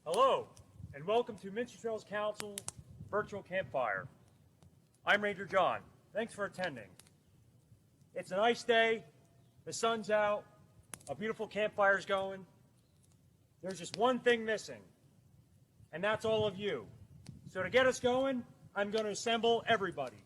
Hello, and welcome to Minsi Trails Council Virtual Campfire. I'm Ranger John. Thanks for attending. It's a nice day, the sun's out, a beautiful campfire's going. There's just one thing missing, and that's all of you. So to get us going, I'm going to assemble everybody.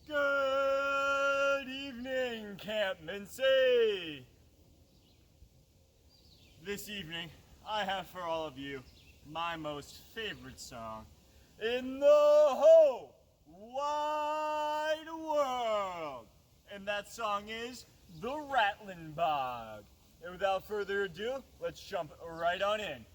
Good evening, Camp Minsi! This evening, I have for all of you my most favorite song in the whole wide world. And that song is the Rattlin Bog. And without further ado, let's jump right on in.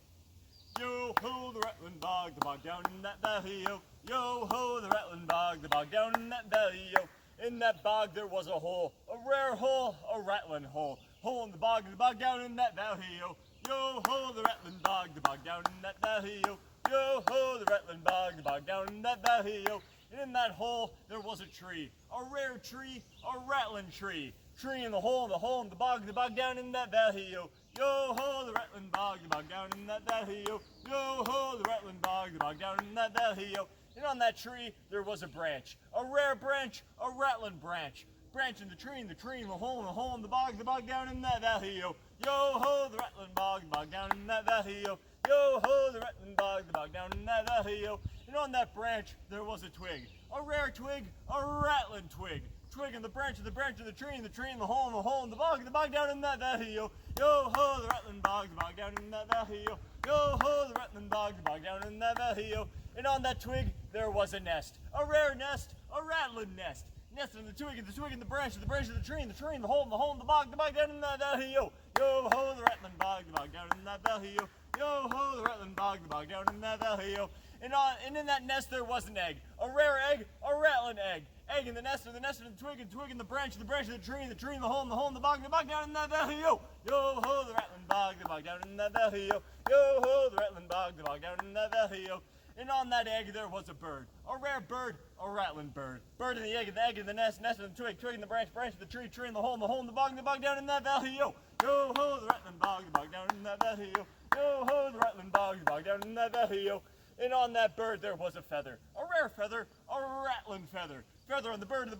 Yo ho, the Rattlin Bog, the bog down in that valley, yo. Yo ho, the Rattlin Bog, the bog down in that valley, yo. In that bog there was a hole, a rare hole, a rattling hole. Hole in the bog down in that valley, yo. Yo ho, the Rattlin Bog, the bog down in that valley, yo. Yo ho, the Rattlin Bog, the bog down in that valley, yo. And in that hole there was a tree, a rare tree, a rattling tree. Tree in the hole in the bog down in that valley, yo. Yo ho, the Rattlin Bog, the bog down in that valley, yo. Yo ho, the Rattlin Bog, the bog down in that valley, yo. And on that tree there was a branch, a rare branch, a rattling branch. Branch in the tree, in the hole in the bog down in that valley, yo. Yo ho, the Rattlin Bog, the bog down in that valley, yo. Yo ho, the Rattlin Bog, the bog down in that valley, yo. And on that branch there was a twig, a rare twig, a rattling twig. Twig in the branch of the tree, in the hole in the bog down in that valley, yo. Yo ho, the Rattlin Bog, the bog down in that valley, yo. Yo ho, the Rattlin Bog, the bog down in that valley, yo. And on that twig there was a nest, a rare nest, a rattling nest. Nest in the twig, in the branch of the tree, in the hole in the bog down in that valley, yo. Yo ho, the Rattlin Bog, the bog down in that valley, yo. Yo ho, the Rattlin Bog, the bog down in that valley, yo. And in that nest there was an egg, a rare egg, a rattling egg. Egg in the nest, in the twig in the branch of the tree, in the hole in the bog down in that valley, yo. Yo ho, the Rattlin Bog, the bog down in that valley, yo. Yo ho, the Rattlin Bog, the bog down in that valley, yo. And on that egg there was a bird, a rare bird, a rattling bird. Bird in the egg in the nest, nest in the twig in the branch of the tree, tree in the hole in the bog down in that valley, yo. Yo ho, the Rattlin Bog, the bog down in that valley, yo. Yo ho, the Rattlin Bog, the bog down in that valley, yo. And on that bird there was a feather, a rare feather, a rattling feather. Feather on the bird, the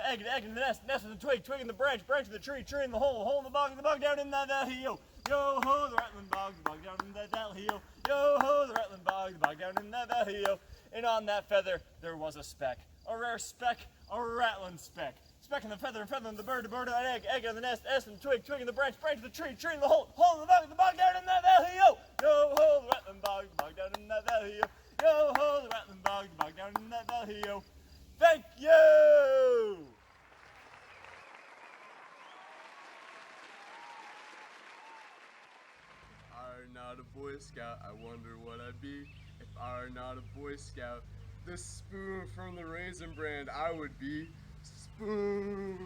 egg in the nest in the twig in the branch of the tree, tree in the hole in the bog down in that valley, yo. Yo ho, the Rattlin Bog, the bog down in the valley-o. And on that feather there was a speck, a rare speck, a rattling speck. Speck in the feather, and feather in the bird, a bird on an egg, egg on the nest, nest in the twig, twig in the branch, branch in the tree, tree in the hole, hole in the bog down in that valley-o. Yo ho, the Rattlin Bog down in that valley-o. Yo ho, the Rattlin Bog down in that valley-o. Thank you! I were not a Boy Scout, I wonder what I'd be if I were not a Boy Scout. The spoon from the Raisin brand, I would be Spoon.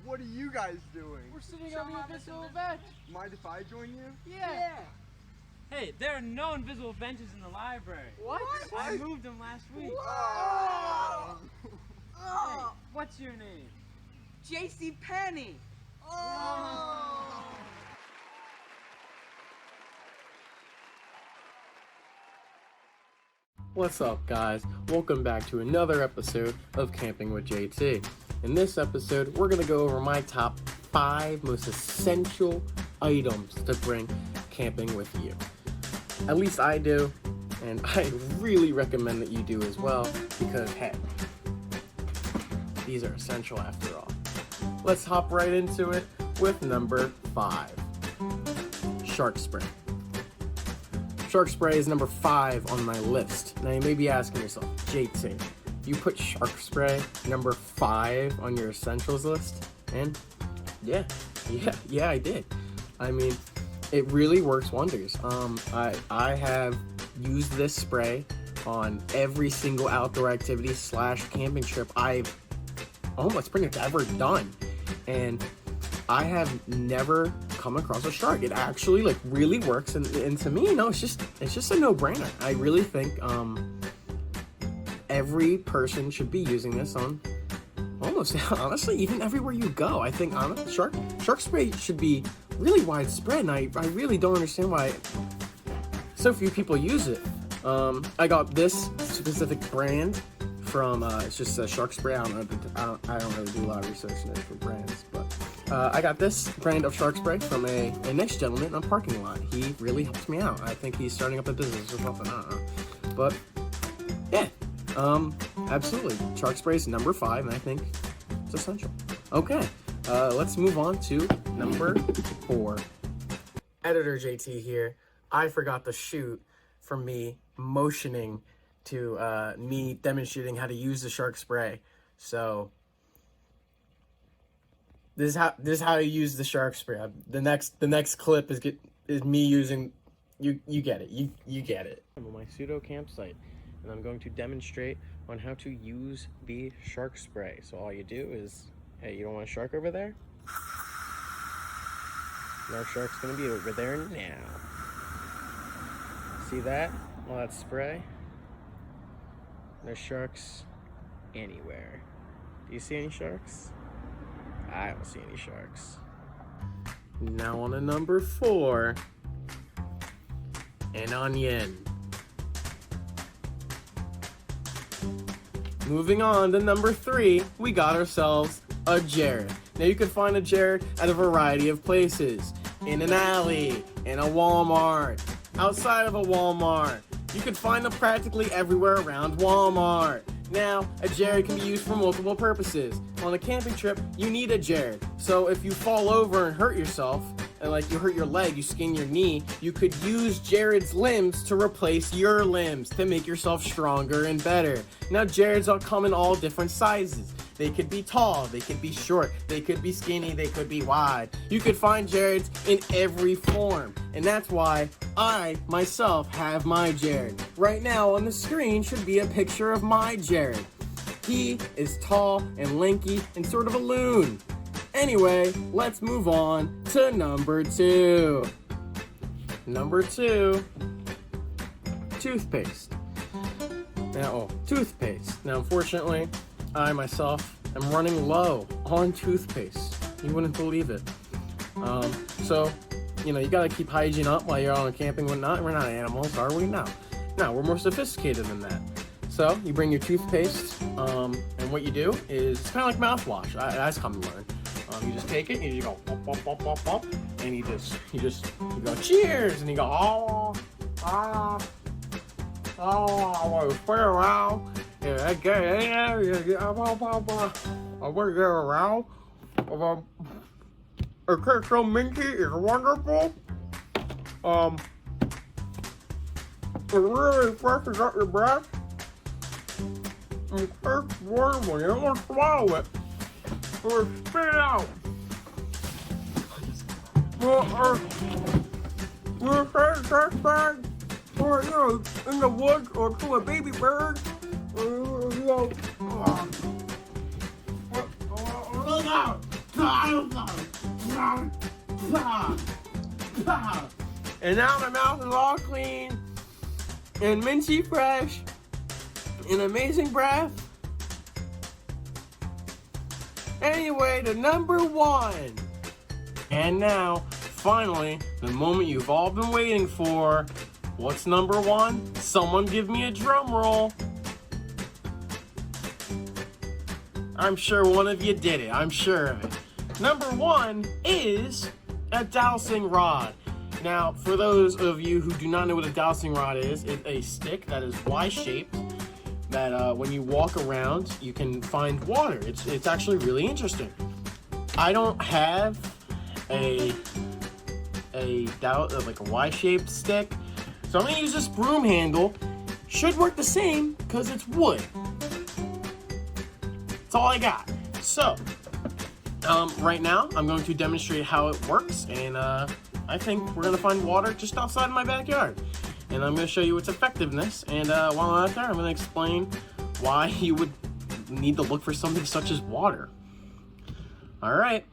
What are you guys doing? We're sitting on the invisible bench. Mind if I join you? Yeah. Hey, there are no invisible benches in the library. What? I moved them last week. Oh. Hey, what's your name? JC Penny. Oh. What's up, guys? Welcome back to another episode of Camping with JT. In this episode, we're going to go over my top 5 most essential items to bring camping with you. At least I do, and I really recommend that you do as well, because hey, these are essential after all. Let's hop right into it with number 5, shark spray. Shark spray is number 5 on my list. Now you may be asking yourself, JT, you put shark spray number 5 on your essentials list? And yeah, I did. I mean, it really works wonders. I have used this spray on every single outdoor activity / camping trip I've almost pretty much ever done, and I have never come across a shark. It actually like really works, and to me, it's just a no-brainer. I really think every person should be using this on almost honestly even everywhere you go. I think shark spray should be really widespread, and I really don't understand why so few people use it. I got this specific brand from it's just a shark spray. I don't really do a lot of research in it for brands, but I got this brand of shark spray from a nice gentleman on a parking lot. He really helped me out. I think he's starting up a business or something, I don't know. But yeah, absolutely. Shark spray is number 5, and I think it's essential. Okay, let's move on to number 4. Editor JT here. I forgot the shoot from me motioning to me demonstrating how to use the shark spray. So this is how you use the shark spray. The next clip is me using. You get it. You get it. I'm on my pseudo campsite, and I'm going to demonstrate on how to use the shark spray. So all you do is, hey, you don't want a shark over there? Our shark's gonna be over there now. See that? All that spray? No sharks anywhere. Do you see any sharks? I don't see any sharks. Now on to number 4. An onion. Moving on to number 3, we got ourselves a Jared. Now you can find a Jared at a variety of places. In an alley, in a Walmart, outside of a Walmart. You can find them practically everywhere around Walmart. Now, a Jared can be used for multiple purposes. On a camping trip, you need a Jared. So if you fall over and hurt yourself, and like you hurt your leg, you skin your knee, you could use Jared's limbs to replace your limbs to make yourself stronger and better. Now, Jareds all come in all different sizes. They could be tall, they could be short, they could be skinny, they could be wide. You could find Jareds in every form. And that's why I, myself, have my Jared. Right now on the screen should be a picture of my Jared. He is tall and lanky and sort of a loon. Anyway, let's move on to number 2. Number 2, toothpaste. Toothpaste. Now, unfortunately, I myself am running low on toothpaste. You wouldn't believe it. So, you gotta keep hygiene up while you're on camping and whatnot. We're not animals, are we? No, we're more sophisticated than that. So, you bring your toothpaste, and what you do is, it's kind of like mouthwash. That's come to learn. You just take it, and you go, bump, bump, bump, bump, bump, and you go, cheers, and you go, Oh, I want to spin around. Yeah, I get it. Yeah, I want to get around. Okay, so Minsi is wonderful. It really freshes up your breath. It tastes wonderful. You don't want to swallow it or spit it out. You're trash bag, or in the woods, or to a baby bird, and now my mouth is all clean and minty fresh and amazing breath. Anyway, the number one. And now, finally, the moment you've all been waiting for. What's number one? Someone give me a drum roll. I'm sure one of you did it. I'm sure of it. Number one is a dowsing rod. Now, for those of you who do not know what a dowsing rod is, it's a stick that is Y-shaped that when you walk around, you can find water. It's actually really interesting. I don't have like a Y-shaped stick, so I'm gonna use this broom handle. Should work the same because it's wood. That's all I got. So, right now I'm going to demonstrate how it works, and I think we're gonna find water just outside my backyard. And I'm gonna show you its effectiveness, and while I'm out there, I'm gonna explain why you would need to look for something such as water. All right,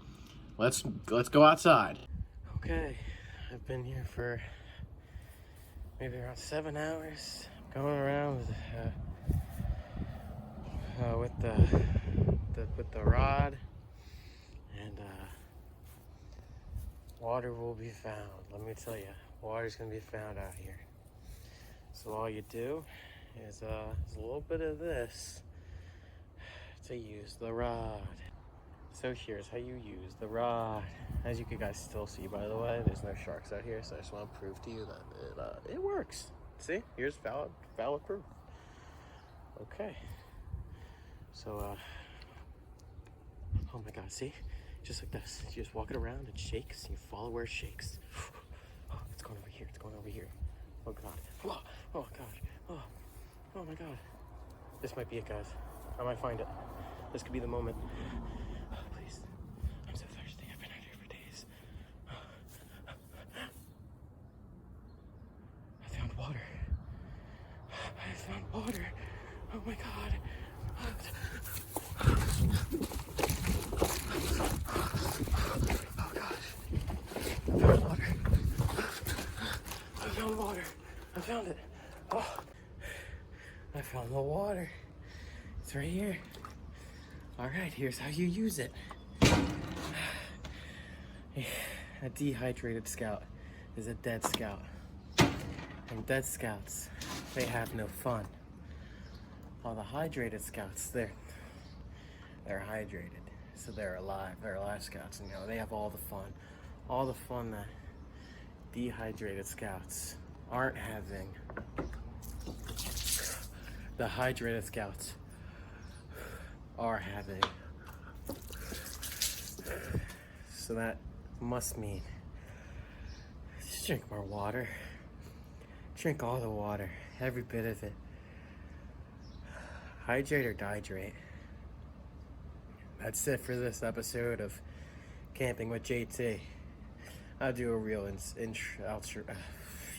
let's go outside. Okay, I've been here for maybe around 7 hours, going around with the rod, and water will be found. Let me tell you, water's gonna be found out here. So all you do is a little bit of this to use the rod. So here's how you use the rod. As you can guys still see, by the way, there's no sharks out here, so I just want to prove to you that it works. See, here's valid proof. Okay. So oh my God, see, just like this. You just walk it around, it shakes, and you follow where it shakes. Oh, it's going over here. It's going over here. Oh God. Oh God. Oh my God. This might be it, guys. I might find it. This could be the moment. Oh, please. I'm so thirsty. I've been out here for days. I found water. I found water. Oh my God. Oh gosh. I found water. I found water. I found it. Oh. I found the water. It's right here. All right, here's how you use it. A dehydrated scout is a dead scout. And dead scouts, they have no fun. While the hydrated scouts, they're hydrated. So they're alive. They're alive scouts, and they have all the fun. All the fun that dehydrated scouts aren't having. The hydrated scouts are having. So that must mean just drink more water. Drink all the water, every bit of it. Hydrate or dihydrate. That's it for this episode of Camping with JT. I'll do a real outro.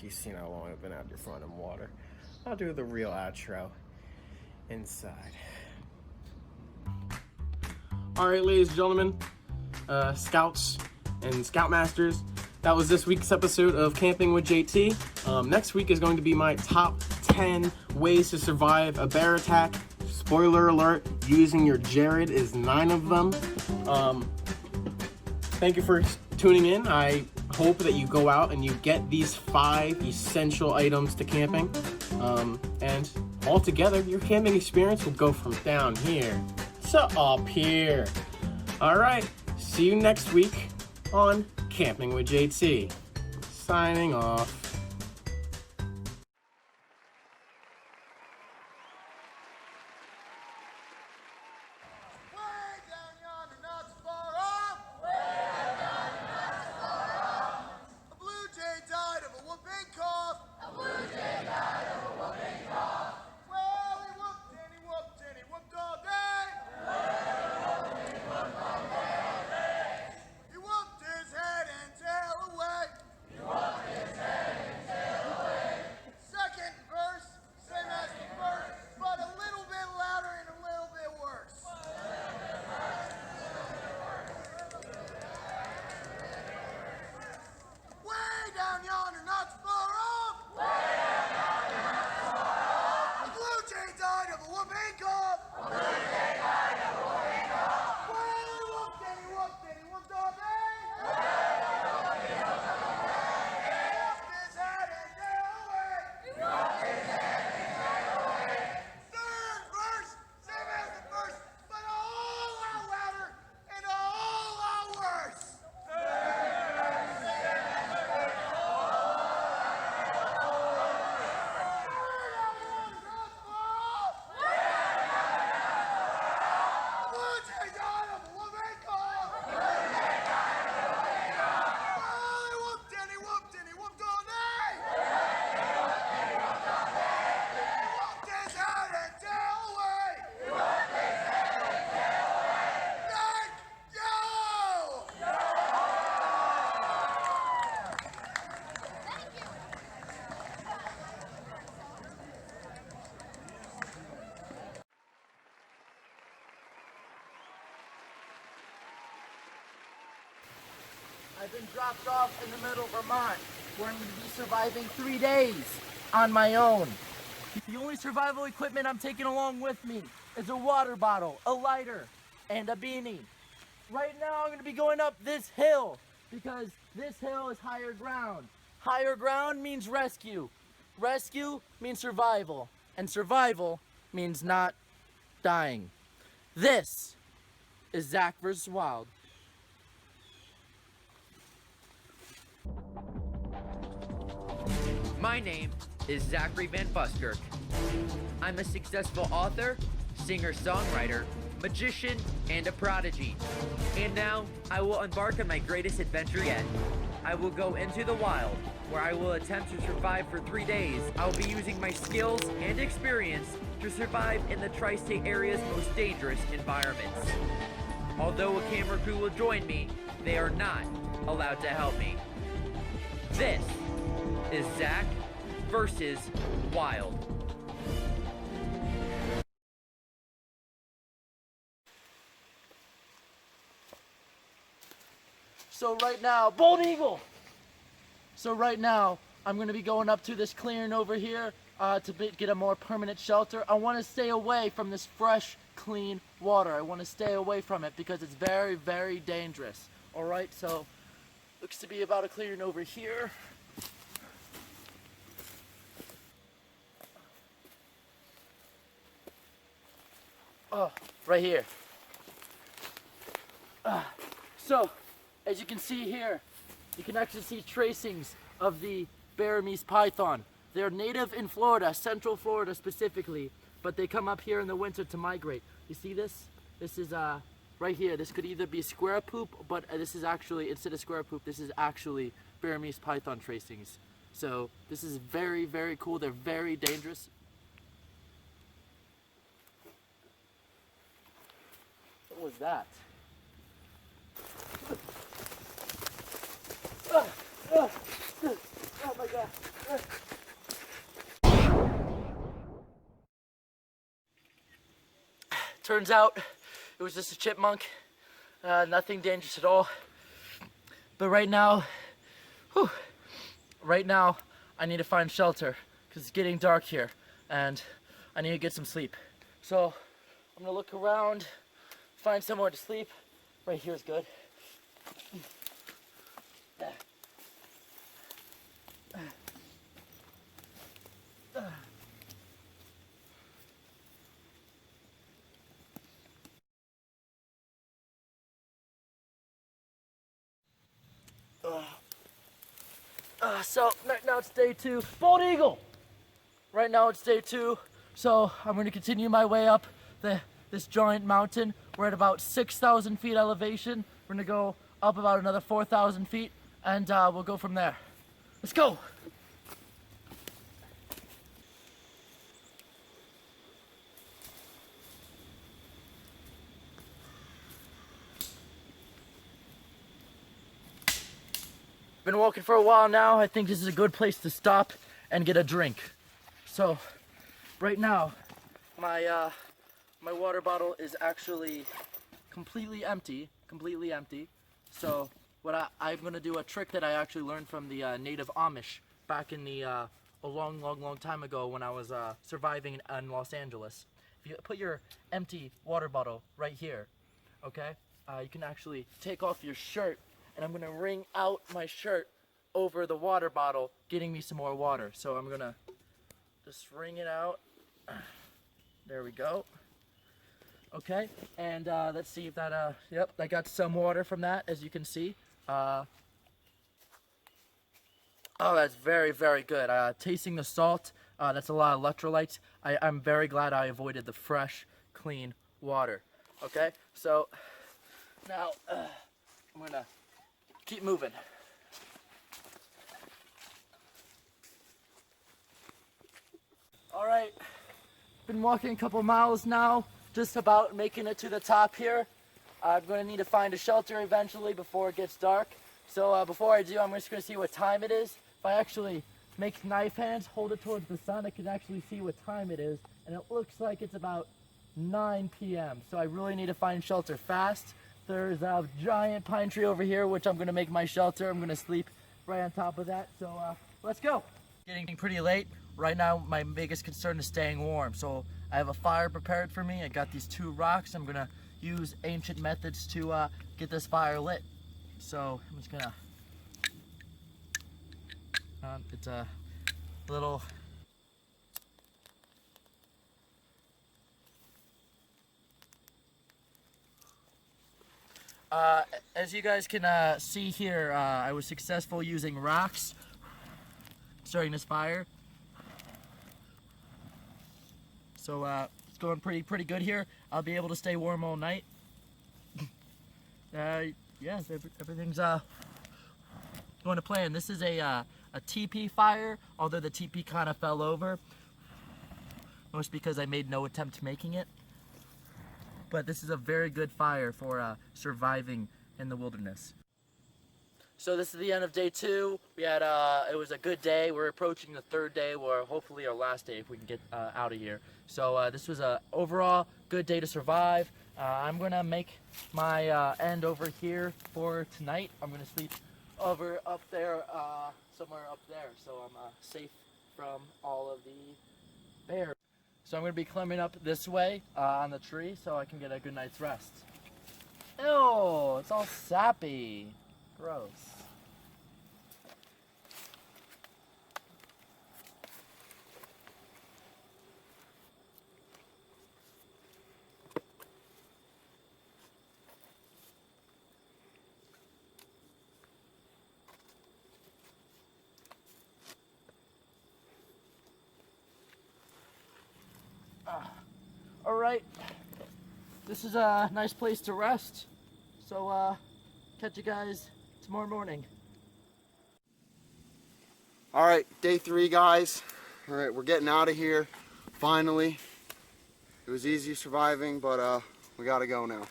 You've seen how long I've been out here finding water. I'll do the real outro inside. All right, ladies and gentlemen, scouts and scoutmasters, that was this week's episode of Camping with JT. Next week is going to be my top 10 ways to survive a bear attack. Spoiler alert, using your Jared is 9 of them. Thank you for tuning in. I hope that you go out and you get these 5 essential items to camping. And altogether, your camping experience will go from down here to up here. All right, see you next week on Camping with JT. Signing off. I've been dropped off in the middle of Vermont, where I'm going to be surviving 3 days on my own. The only survival equipment I'm taking along with me is a water bottle, a lighter, and a beanie. Right now I'm going to be going up this hill because this hill is higher ground. Higher ground means rescue. Rescue means survival. And survival means not dying. This is Zach vs. Wild. My name is Zachary Van Buskirk. I'm a successful author, singer-songwriter, magician, and a prodigy. And now, I will embark on my greatest adventure yet. I will go into the wild, where I will attempt to survive for 3 days. I'll be using my skills and experience to survive in the tri-state area's most dangerous environments. Although a camera crew will join me, they are not allowed to help me. This is Zach versus Wild. So right now, Bald Eagle! So right now, I'm going to be going up to this clearing over here to get a more permanent shelter. I want to stay away from this fresh, clean water. I want to stay away from it because it's very, very dangerous. Alright, so looks to be about a clearing over here. Oh, right here. So, as you can see here, you can actually see tracings of the Burmese python. They're native in Florida, Central Florida specifically, but they come up here in the winter to migrate. You see this? This is right here. This could either be square poop, but this is actually, instead of square poop, this is actually Burmese python tracings. So this is very, very cool. They're very dangerous. What was that? Oh my God. Turns out it was just a chipmunk. Nothing dangerous at all. But right now, I need to find shelter because it's getting dark here and I need to get some sleep. So I'm gonna look around, find somewhere to sleep. Right here is good. So right now it's day 2. Bald Eagle! Right now it's day 2, so I'm going to continue my way up this giant mountain. We're at about 6,000 feet elevation. We're going to go up about another 4,000 feet, and we'll go from there. Let's go! Been walking for a while now. I think this is a good place to stop and get a drink. So right now my water bottle is actually completely empty. So what I'm gonna do a trick that I actually learned from the native Amish back in the a long time ago when I was surviving in Los Angeles. If you put your empty water bottle right here, okay, you can actually take off your shirt, and I'm gonna wring out my shirt over the water bottle, getting me some more water. So I'm gonna just wring it out. There we go. Okay, and let's see if that, yep, I got some water from that, as you can see. Oh, that's very, very good. Tasting the salt, that's a lot of electrolytes. I'm very glad I avoided the fresh, clean water. Okay, so now I'm gonna keep moving. All right, been walking a couple miles now, just about making it to the top here. I'm going to need to find a shelter eventually before it gets dark. So before I do, I'm just going to see what time it is. If I actually make knife hands, hold it towards the sun, I can actually see what time it is. And it looks like it's about 9 p.m. So I really need to find shelter fast. There's a giant pine tree over here, which I'm gonna make my shelter. I'm gonna sleep right on top of that. So let's go. Getting pretty late. Right now, my biggest concern is staying warm. So I have a fire prepared for me. I got these 2 rocks. I'm gonna use ancient methods to get this fire lit. So I'm just gonna, it's a little, as you guys can see here, I was successful using rocks starting this fire. So it's going pretty good here. I'll be able to stay warm all night. Yes, everything's going to plan. This is a teepee fire, although the teepee kind of fell over, most because I made no attempt making it. But this is a very good fire for surviving in the wilderness. So this is the end of day 2. We had it was a good day. We're approaching the 3rd day, or hopefully our last day if we can get out of here. So this was a overall good day to survive. I'm gonna make my end over here for tonight. I'm gonna sleep over up there, somewhere up there, so I'm safe from all of the bears. So I'm gonna be climbing up this way on the tree so I can get a good night's rest. Ew, it's all sappy. Gross. All right, this is a nice place to rest. So catch you guys tomorrow morning. All right, day 3, guys. All right, we're getting out of here, finally. It was easy surviving, but we gotta go now.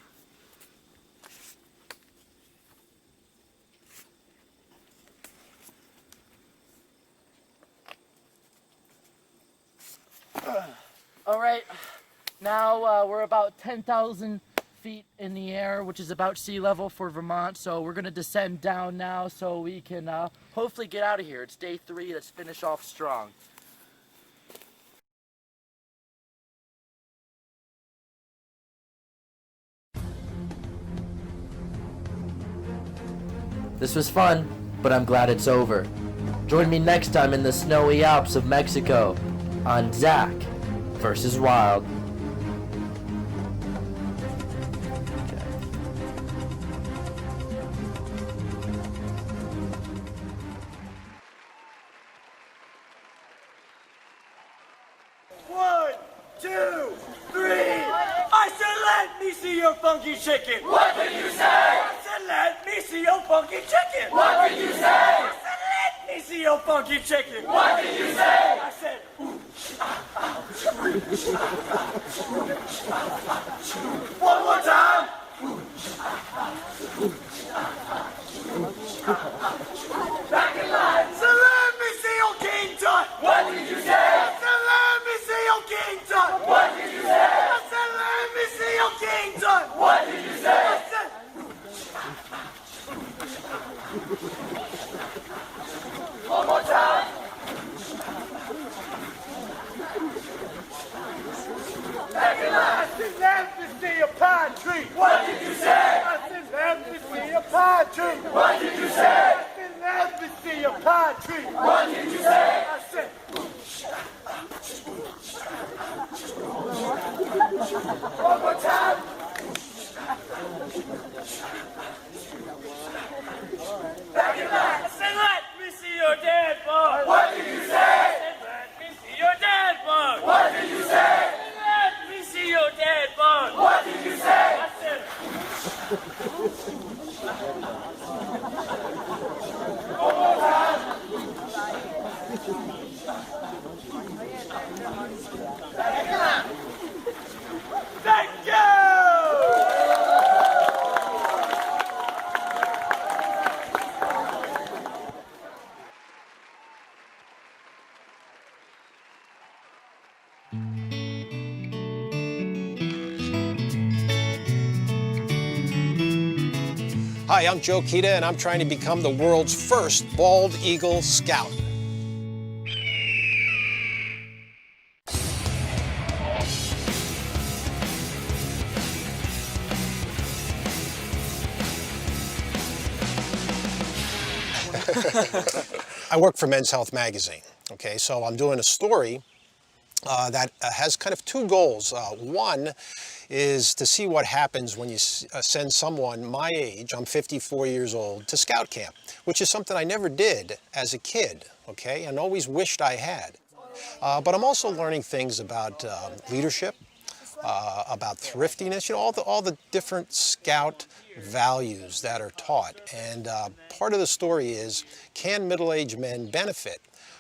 All right, now we're about 10,000 feet in the air, which is about sea level for Vermont. So we're gonna descend down now so we can hopefully get out of here. It's day 3, let's finish off strong. This was fun, but I'm glad it's over. Join me next time in the snowy Alps of Mexico on Zach versus Wild. One, two, three. I said, let me see your funky chicken. What did you say? I said, let me see your funky chicken. What did you say? I said, let me see your funky chicken. What did you say? I said, one more time. Back in line. So let me see your King Tut. What did you say? I said, let me see your King Tut. What did you say? I said, let me see your King Tut. What did you say? I said, one more time. Back in line. I said, let me see your pine tree. What did you say? I said, let me see your pine tree. What did you say? I said, let me see your pine tree. What did you say? I said, one more time. Back in line. I said, let me see your dead bug. What did you say? I said, let me see your dead bug. What did you say? Let me see your dead bug. What did you say? I said, one more time. Back in line. Thank you! Hi, I'm Joe Kita, and I'm trying to become the world's first bald eagle scout. I work for Men's Health magazine, okay? So I'm doing a story that has kind of two goals. One is to see what happens when you send someone my age, I'm 54 years old, to scout camp, which is something I never did as a kid, okay, and always wished I had. But I'm also learning things about leadership, about thriftiness, you know, all the different scout values that are taught. And part of the story is, can middle-aged men benefit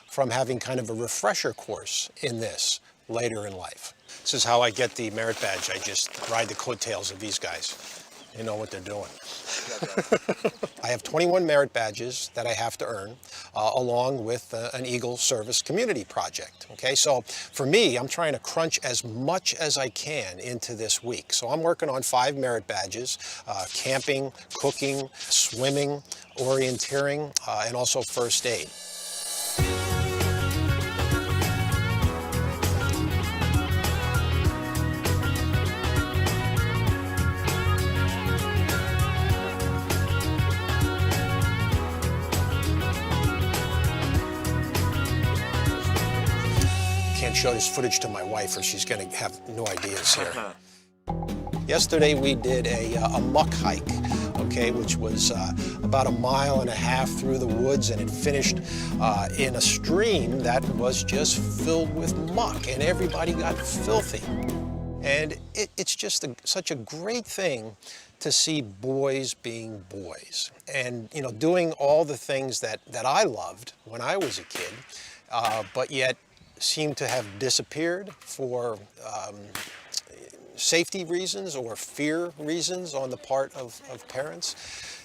from having kind of a refresher course in this later in life? This is how I get the merit badge. I just ride the coattails of these guys. They know what they're doing. I have 21 merit badges that I have to earn, along with an Eagle Service Community Project. Okay, so for me, I'm trying to crunch as much as I can into this week. So I'm working on 5 merit badges, camping, cooking, swimming, orienteering, and also first aid. Show this footage to my wife or she's going to have no ideas here. Yesterday we did a muck hike, okay, which was about 1.5 miles through the woods, and it finished in a stream that was just filled with muck, and everybody got filthy. And it's just such a great thing to see boys being boys, and you know, doing all the things that I loved when I was a kid, but yet seem to have disappeared for safety reasons or fear reasons on the part of parents.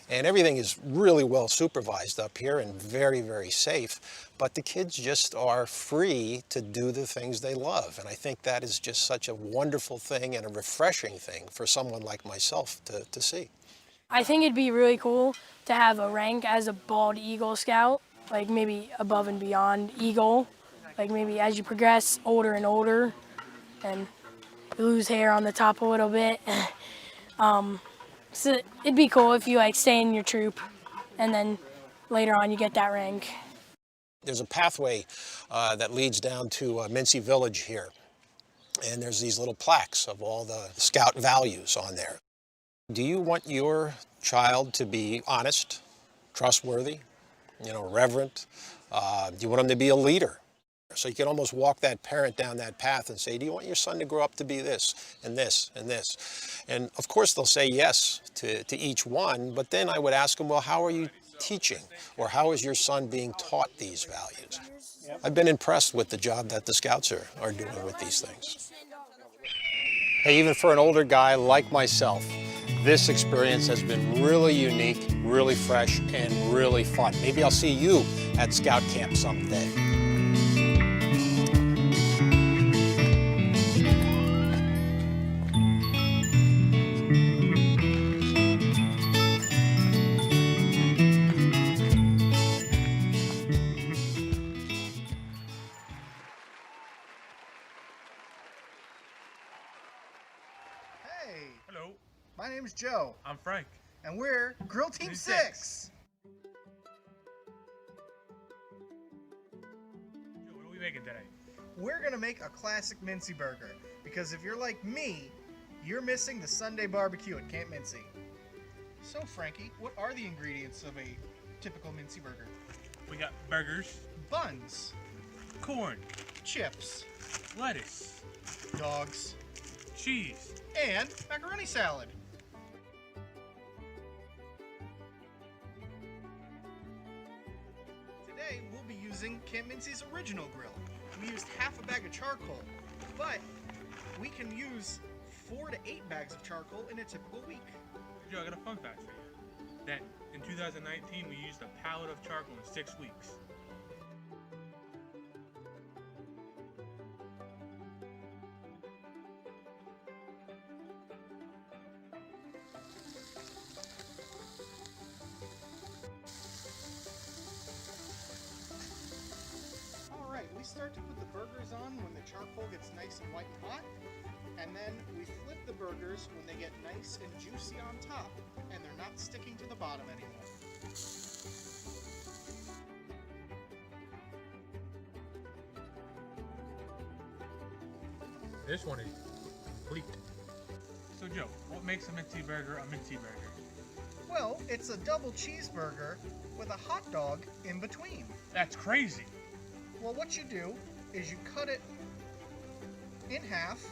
And everything is really well supervised up here and very, very safe, but the kids just are free to do the things they love. And I think that is just such a wonderful thing and a refreshing thing for someone like myself to see. I think it'd be really cool to have a rank as a bald Eagle Scout, like maybe above and beyond Eagle. Like maybe as you progress older and older and you lose hair on the top a little bit. So it'd be cool if you like stay in your troop and then later on you get that rank. There's a pathway that leads down to Minsi Village here. And there's these little plaques of all the scout values on there. Do you want your child to be honest, trustworthy, you know, reverent? Do you want them to be a leader? So you can almost walk that parent down that path and say, do you want your son to grow up to be this and this and this? And of course they'll say yes to each one, but then I would ask them, well, how are you teaching? Or how is your son being taught these values? I've been impressed with the job that the Scouts are doing with these things. Hey, even for an older guy like myself, this experience has been really unique, really fresh, and really fun. Maybe I'll see you at Scout Camp someday. Hello. My name's Joe. I'm Frank. And we're Grill Team 6. Joe, what are we making today? We're gonna make a classic Minsi burger, because if you're like me, you're missing the Sunday barbecue at Camp Minsi. So Frankie, what are the ingredients of a typical Minsi burger? We got burgers, buns, corn, chips, lettuce, dogs, cheese, and macaroni salad. Today we'll be using Camp Minsi's original grill. We used half a bag of charcoal, but we can use 4 to 8 bags of charcoal in a typical week. Joe, I got a fun fact for you. That in 2019 we used a pallet of charcoal in 6 weeks. we start to put the burgers on when the charcoal gets nice and white and hot, and then we flip the burgers when they get nice and juicy on top, and they're not sticking to the bottom anymore. This one is complete. So Joe, what makes a Minsi burger a Minsi burger? Well, it's a double cheeseburger with a hot dog in between. That's crazy. Well, what you do is you cut it in half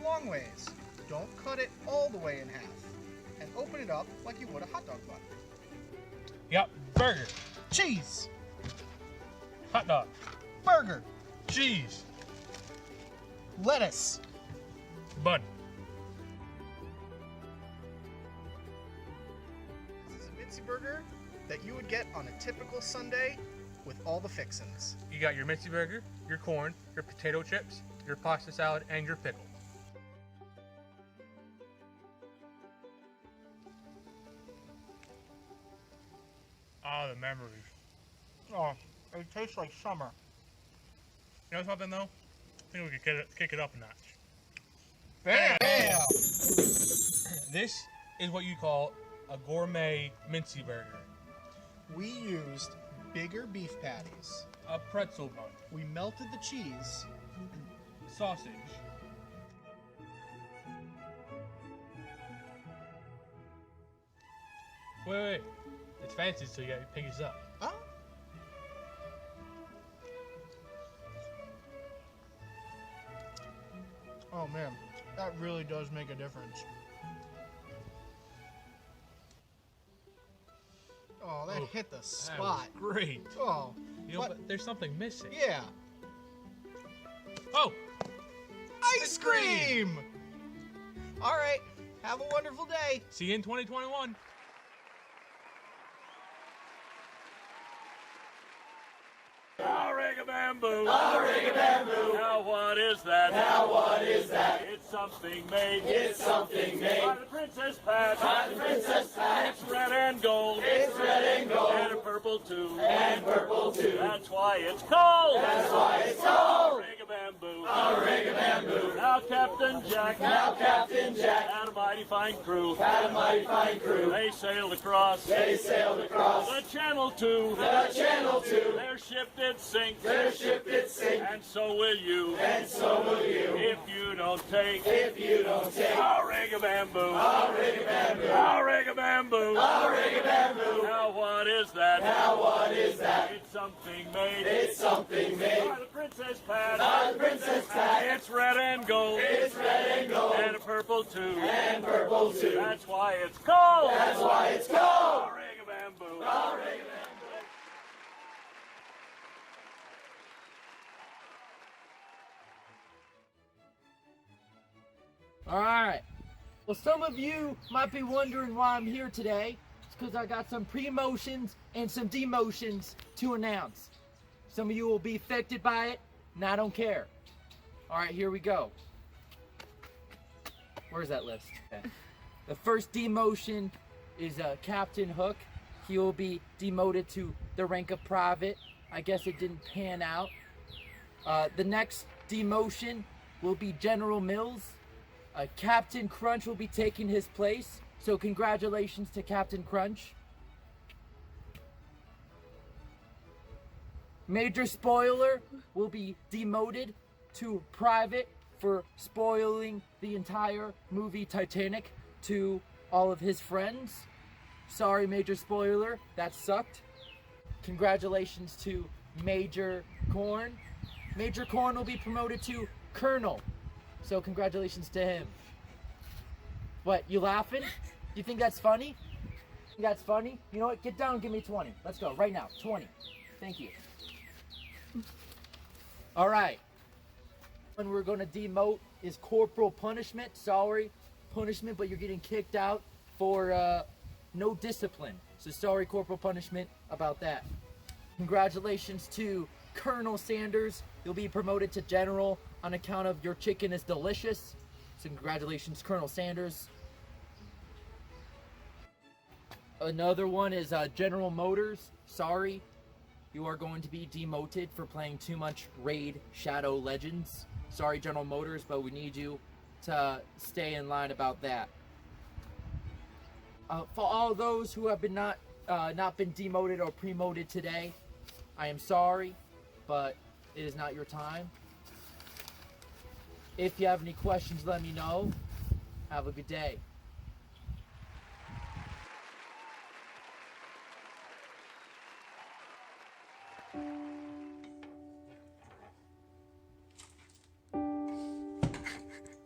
long ways. Don't cut it all the way in half. And open it up like you would a hot dog bun. Yep, burger, Cheese! hot dog, Burger! cheese, Lettuce! bun. This is a Minsi burger that you would get on a typical Sunday with all the fixins. You got your Minsi burger, your corn, your potato chips, your pasta salad, and your pickle. Ah, the memories. Oh, it tastes like summer. You know something though? I think we could kick it up a notch. Bam! This is what you call a gourmet Minsi burger. We used bigger beef patties. A pretzel bun. We melted the cheese. Sausage. Wait. It's fancy, so you gotta pick this up. Oh. Oh man, that really does make a difference. Oh, that hit the spot. That was great. Oh, You know, but there's something missing. yeah. Oh! Ice cream! All right, have a wonderful day. See you in 2021. Bamboo. Now what is that? Now what is that? It's something made. It's something made. By the Princess Pat. By the Princess Pat. It's red and gold. It's red and gold. And purple too. And purple too. That's why it's called. That's why it's called. Ring-a-bamboo. A ring-a-bamboo. Now Captain Jack. Now Captain Jack. And a mighty fine crew. And a mighty fine crew. They sailed across. They sailed across. The Channel 2. The Channel 2. Their ship did sink. Their ship did sink. And so will you. And so will you. If you don't take. If you don't take. A ring-a-bamboo. A ring-a-bamboo. A ring-a-bamboo. A ring-a-bamboo. Now what is that? Now what is that? It's something made. It's something made. By the Princess Pat. By the Princess Pat. It's red and gold. It's red and gold. And purple too. And purple too. That's why it's called. That's why it's called. A ring-a-bamboo. A ring-a-bamboo. Alright. Well, some of you might be wondering why I'm here today. It's because I got some promotions and some demotions to announce. Some of you will be affected by it, and I don't care. Alright, here we go. Where's that list? Okay. The first demotion is Captain Hook. He will be demoted to the rank of private. I guess it didn't pan out. The next demotion will be General Mills. Captain Crunch will be taking his place, so congratulations to Captain Crunch. Major Spoiler will be demoted to private for spoiling the entire movie Titanic to all of his friends. Sorry, Major Spoiler, that sucked. Congratulations to Major Corn. Major Corn will be promoted to Colonel. So congratulations to him. What, you laughing? You think that's funny? You think that's funny? You know what? Get down and give me 20. Let's go, right now. 20. Thank you. Alright. When we're going to demote is Corporal Punishment. Sorry, punishment, but you're getting kicked out for no discipline. So sorry, Corporal Punishment, about that. Congratulations to Colonel Sanders. You'll be promoted to General on account of your chicken is delicious. So congratulations, Colonel Sanders. Another one is General Motors. Sorry. you are going to be demoted for playing too much Raid Shadow Legends. Sorry, General Motors, but we need you to stay in line about that. For all those who have been not been demoted or promoted today, I am sorry, but it is not your time. If you have any questions, let me know. Have a good day.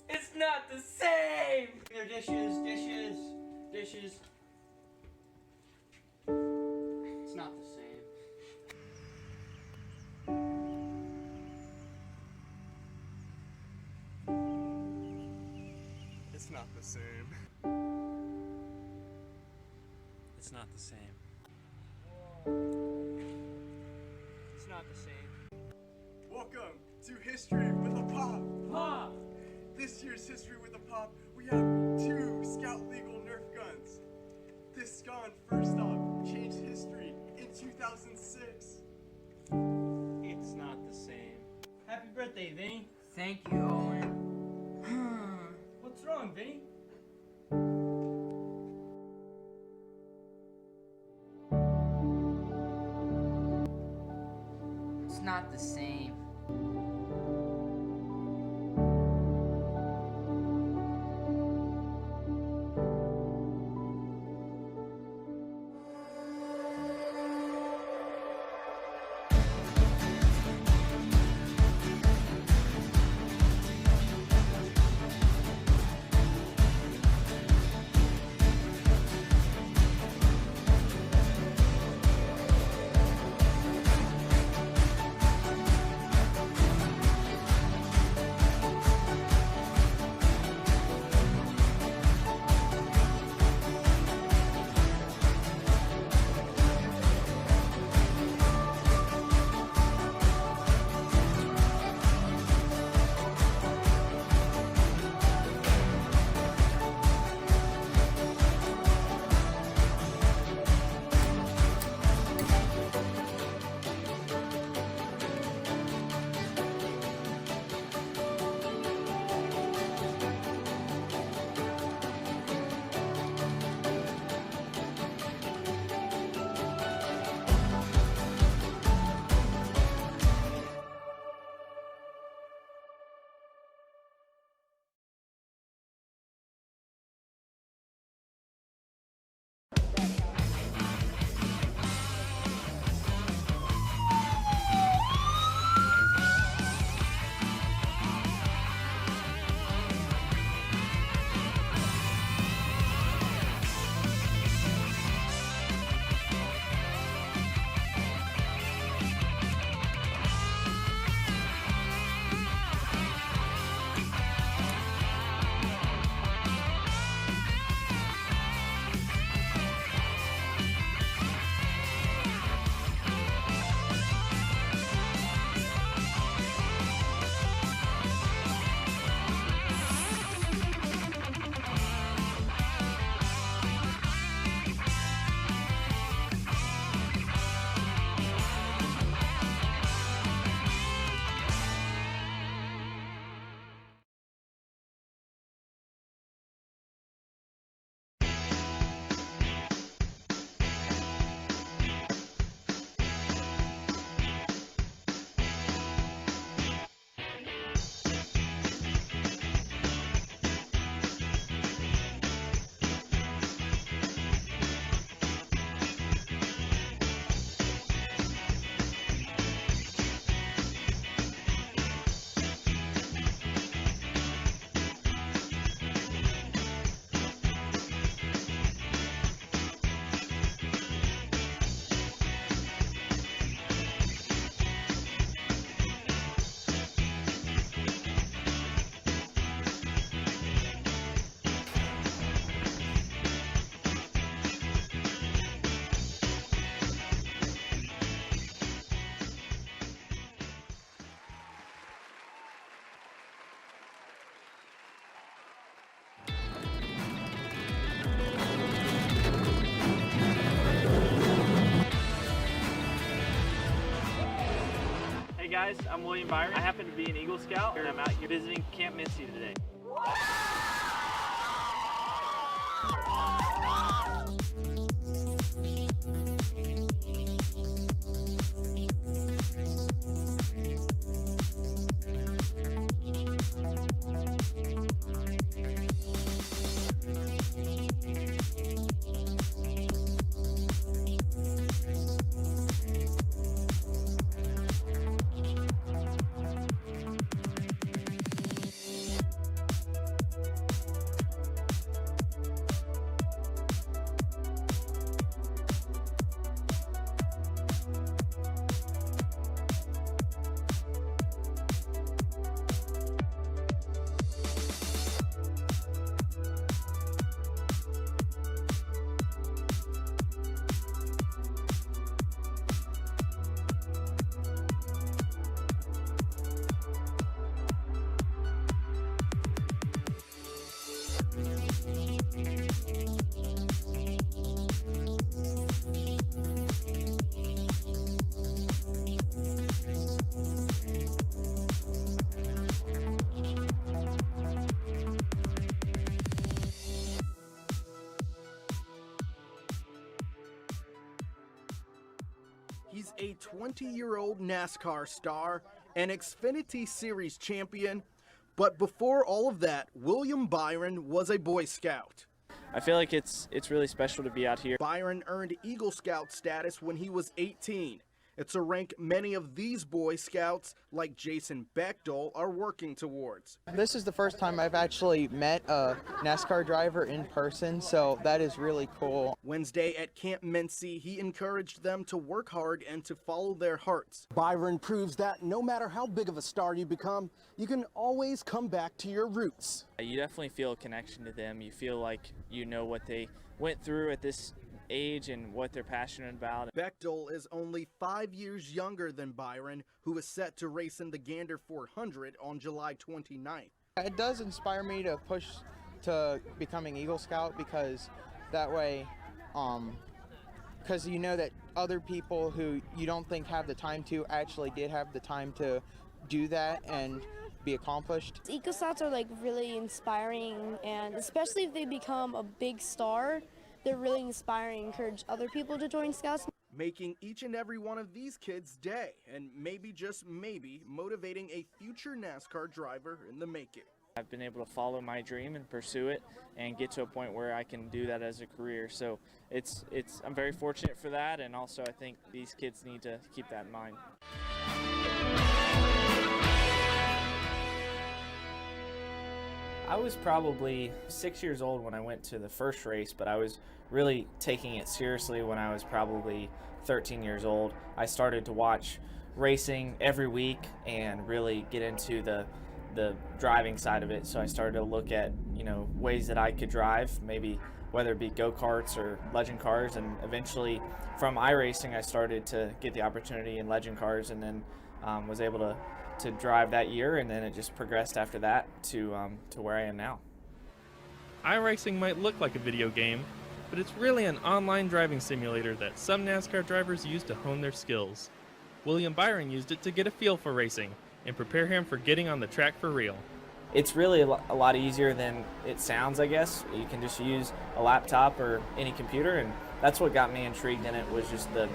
It's not the same! Your dishes. It's not the same. It's not the same. It's not the same. It's not the same. Welcome to History with a Pop! Pop! This year's History with a Pop, we have 2 Scout Legal Nerf guns. This gun, first off, changed history in 2006. It's not the same. Happy birthday, Vinny. Thank you, Owen. What's wrong, Vinny? It's not the same. guys, I'm William Byron. I happen to be an Eagle Scout, and I'm out here visiting Camp Minsi today. He's a 20-year-old NASCAR star, an Xfinity Series champion, but before all of that, William Byron was a Boy Scout. I feel like it's really special to be out here. Byron earned Eagle Scout status when he was 18. It's a rank many of these Boy Scouts, like Jason Bechtel, are working towards. This is the first time I've actually met a NASCAR driver in person, so that is really cool. Wednesday at Camp Minsi, he encouraged them to work hard and to follow their hearts. Byron proves that no matter how big of a star you become, you can always come back to your roots. You definitely feel a connection to them. You feel like you know what they went through at this age and what they're passionate about. Bechtel is only 5 years younger than Byron, who is set to race in the Gander 400 on July 29th. It does inspire me to push to becoming Eagle Scout, because that way, because you know that other people who you don't think have the time to actually did have the time to do that and be accomplished. Eagle Scouts are like really inspiring, and especially if they become a big star, they're really inspiring and encourage other people to join Scouts. Making each and every one of these kids' day, and maybe, just maybe, motivating a future NASCAR driver in the making. I've been able to follow my dream and pursue it and get to a point where I can do that as a career. So I'm very fortunate for that, and also I think these kids need to keep that in mind. I was probably 6 years old when I went to the first race, but I was really taking it seriously when I was probably 13 years old. I started to watch racing every week and really get into the driving side of it. So I started to look at, ways that I could drive, maybe whether it be go-karts or legend cars, and eventually from iRacing I started to get the opportunity in legend cars, and then was able to drive that year, and then it just progressed after that to where I am now. iRacing might look like a video game, but it's really an online driving simulator that some NASCAR drivers use to hone their skills. William Byron used it to get a feel for racing and prepare him for getting on the track for real. It's really a lot easier than it sounds, I guess. You can just use a laptop or any computer, and that's what got me intrigued in it, was just the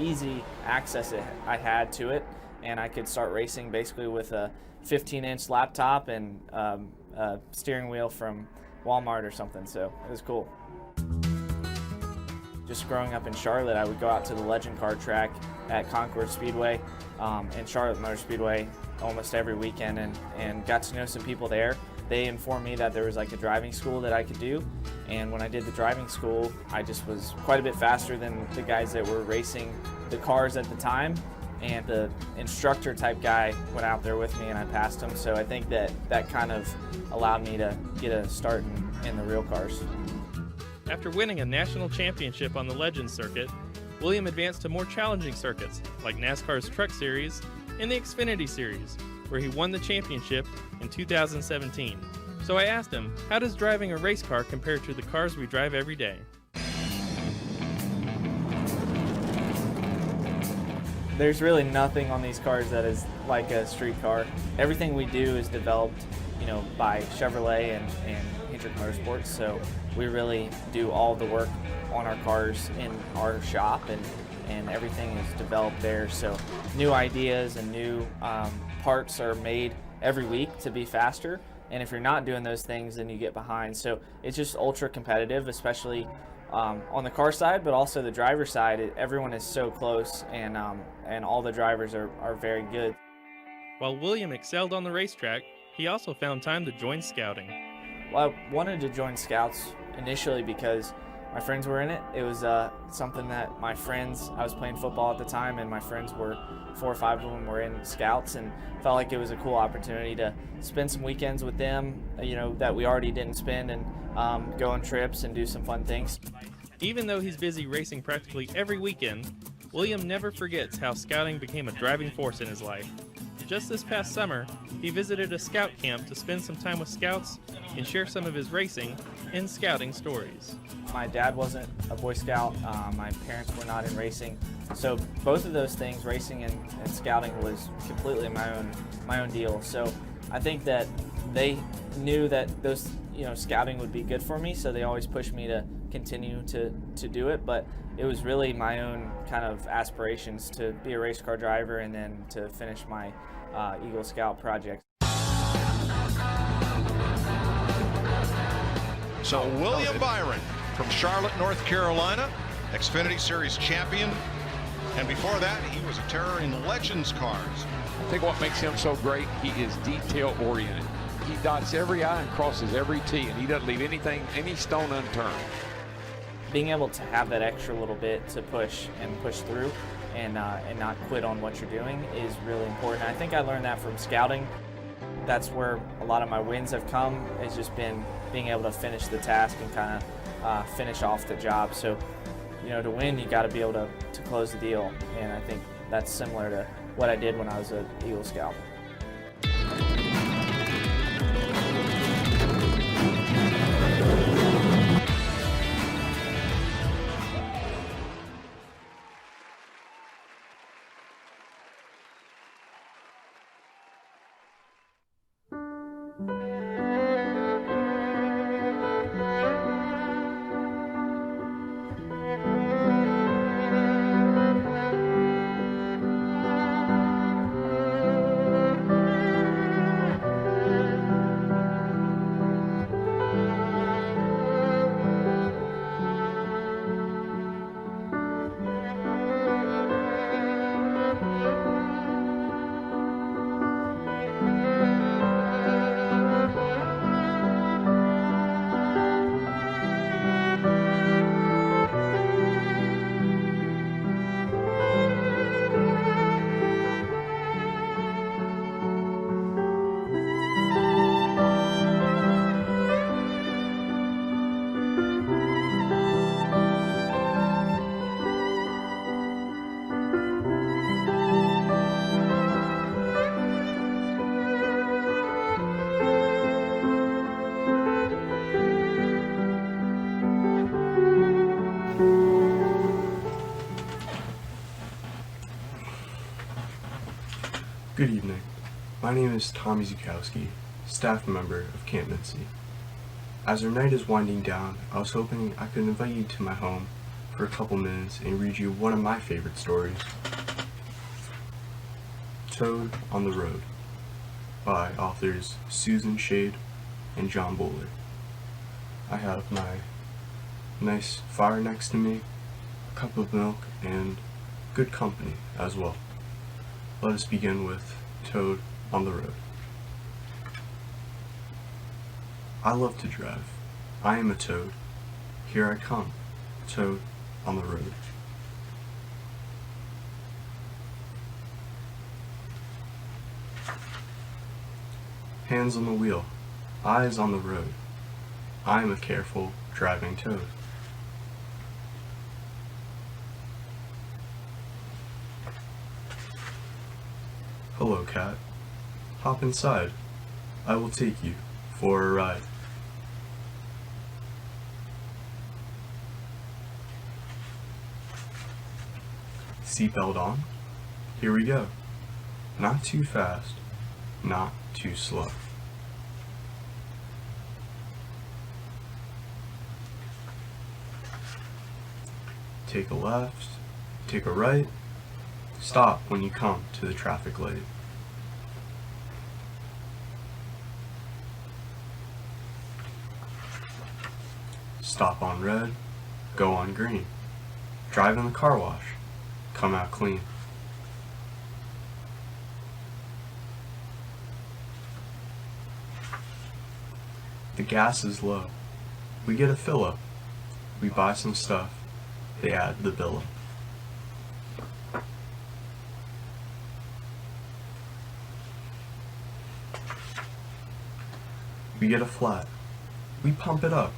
easy access I had to it. And I could start racing basically with a 15-inch laptop and a steering wheel from Walmart or something, so it was cool. Just growing up in Charlotte, I would go out to the legend car track at Concord Speedway and Charlotte Motor Speedway almost every weekend, and got to know some people there. They informed me that there was like a driving school that I could do, and when I did the driving school, I just was quite a bit faster than the guys that were racing the cars at the time. And the instructor type guy went out there with me, and I passed him. So I think that kind of allowed me to get a start in the real cars. After winning a national championship on the Legends circuit, William advanced to more challenging circuits like NASCAR's Truck Series and the Xfinity Series, where he won the championship in 2017. So I asked him, how does driving a race car compare to the cars we drive every day? There's really nothing on these cars that is like a street car. Everything we do is developed, by Chevrolet and Hendrick Motorsports. So we really do all the work on our cars in our shop, and everything is developed there. So new ideas and new parts are made every week to be faster. And if you're not doing those things, then you get behind. So it's just ultra competitive, especially on the car side, but also the driver side. Everyone is so close, and all the drivers are very good. While William excelled on the racetrack, he also found time to join scouting. Well, I wanted to join Scouts initially because my friends were in it. It was something that I was playing football at the time, and my friends 4 or 5 of them were in Scouts, and felt like it was a cool opportunity to spend some weekends with them, that we already didn't spend, and go on trips and do some fun things. Even though he's busy racing practically every weekend, William never forgets how scouting became a driving force in his life. Just this past summer, he visited a scout camp to spend some time with scouts and share some of his racing and scouting stories. My dad wasn't a Boy Scout, my parents were not in racing, so both of those things, racing and scouting, was completely my own deal. So I think that they knew that those scouting would be good for me, so they always pushed me to continue to do it. But it was really my own kind of aspirations to be a race car driver and then to finish my Eagle Scout project. So William Byron from Charlotte, North Carolina, Xfinity Series champion, and before that he was a terror in Legends cars. I think what makes him so great, he is detail oriented. He dots every I and crosses every T, and he doesn't leave any stone unturned. Being able to have that extra little bit to push through and not quit on what you're doing is really important. I think I learned that from scouting. That's where a lot of my wins have come, has just been being able to finish the task and kind of finish off the job. So, to win, you got to be able to close the deal, and I think that's similar to what I did when I was an Eagle Scout. Good evening. My name is Tommy Zukowski, staff member of Camp Minsi. As our night is winding down, I was hoping I could invite you to my home for a couple minutes and read you one of my favorite stories. Toad on the Road by authors Susan Shade and John Bowler. I have my nice fire next to me, a cup of milk, and good company as well. Let us begin with Toad on the Road. I love to drive. I am a toad. Here I come, toad on the road. Hands on the wheel, eyes on the road. I am a careful driving toad. Hello, cat. Hop inside. I will take you for a ride. Seatbelt on? Here we go. Not too fast, not too slow. Take a left, take a right, stop when you come to the traffic light. Stop on red, go on green. Drive in the car wash, come out clean. The gas is low. We get a fill up. We buy some stuff. They add the bill up. We get a flat. We pump it up.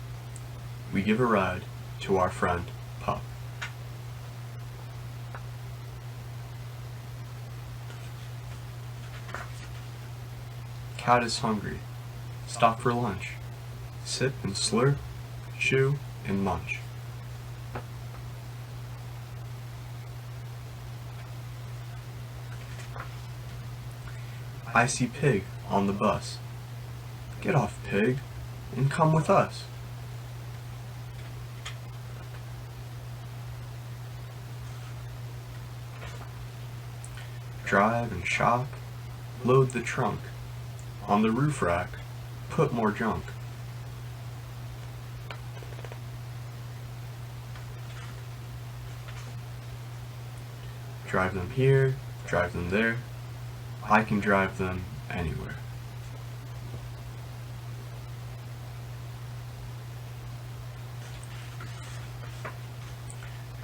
We give a ride to our friend, Pup. Cat is hungry. Stop for lunch. Sip and slurp, chew and munch. I see Pig on the bus. Get off, Pig, and come with us. Drive and shop, load the trunk. On the roof rack, put more junk. Drive them here, drive them there. I can drive them anywhere.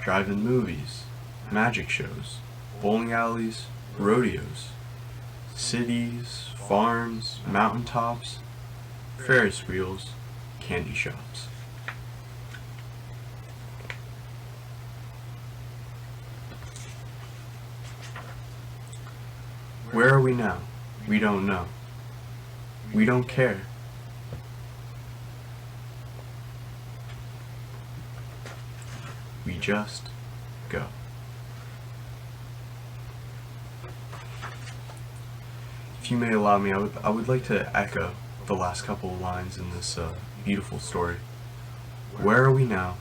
Drive in movies, magic shows, bowling alleys, rodeos, cities, farms, mountaintops, Ferris wheels, candy shops. Where are we now? We don't know. We don't care. We just go. If you may allow me, I would like to echo the last couple of lines in this beautiful story. Where are we now?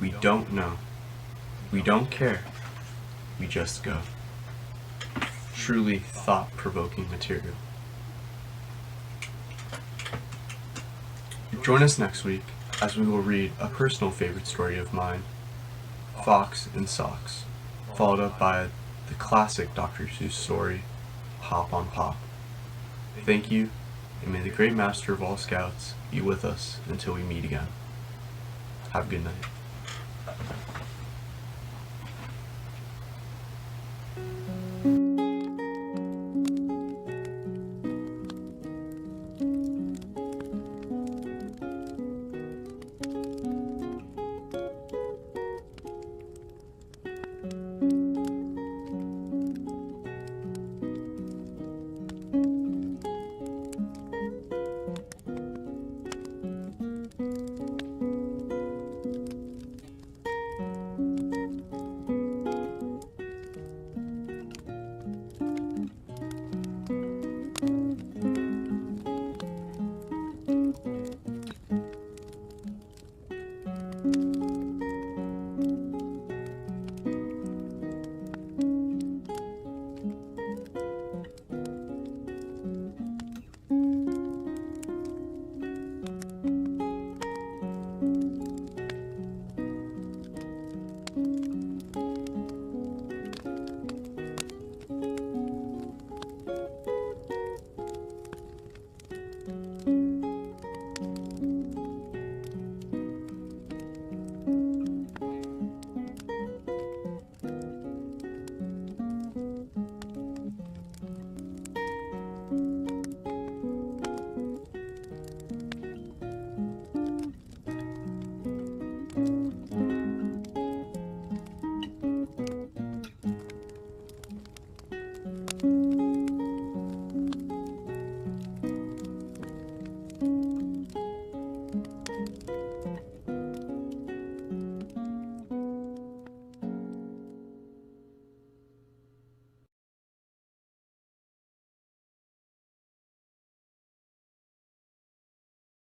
We don't know. We don't care. We just go. Truly thought-provoking material. Join us next week as we will read a personal favorite story of mine, Fox and Socks, followed up by the classic Dr. Seuss story, Hop on Pop. Thank you, and may the great master of all scouts be with us until we meet again. Have a good night.